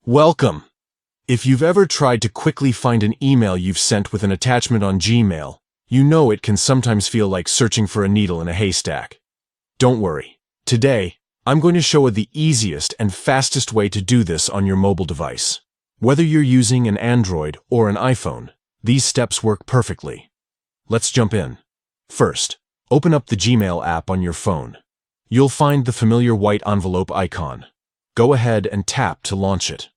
Welcome! If you've ever tried to quickly find an email you've sent with an attachment on Gmail, you know it can sometimes feel like searching for a needle in a haystack. Don't worry. Today, I'm going to show you the easiest and fastest way to do this on your mobile device. Whether you're using an Android or an iPhone, these steps work perfectly. Let's jump in. First, open up the Gmail app on your phone. You'll find the familiar white envelope icon. Go ahead and tap to launch it.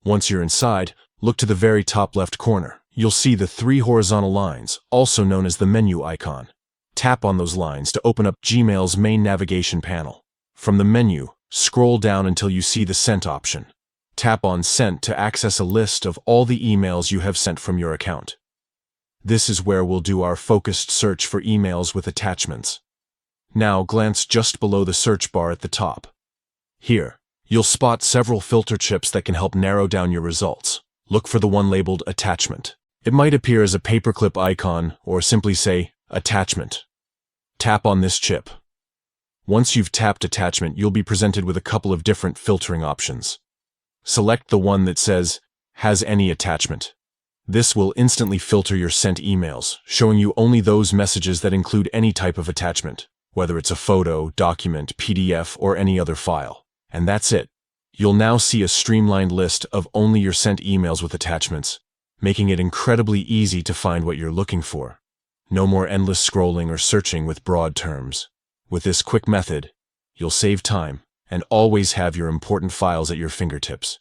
Once you're inside, look to the very top left corner. You'll see the three horizontal lines, also known as the menu icon. Tap on those lines to open up Gmail's main navigation panel. From the menu, scroll down until you see the Sent option. Tap on Sent to access a list of all the emails you have sent from your account. This is where we'll do our focused search for emails with attachments. Now glance just below the search bar at the top. Here, you'll spot several filter chips that can help narrow down your results. Look for the one labeled Attachment. It might appear as a paperclip icon or simply say Attachment. Tap on this chip. Once you've tapped Attachment, you'll be presented with a couple of different filtering options. Select the one that says Has any attachment. This will instantly filter your sent emails, showing you only those messages that include any type of attachment, whether it's a photo, document, PDF, or any other file. And that's it. You'll now see a streamlined list of only your sent emails with attachments, making it incredibly easy to find what you're looking for. No more endless scrolling or searching with broad terms. With this quick method, you'll save time and always have your important files at your fingertips.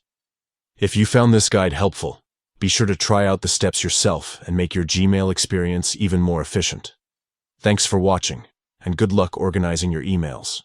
If you found this guide helpful, be sure to try out the steps yourself and make your Gmail experience even more efficient. Thanks for watching, and good luck organizing your emails.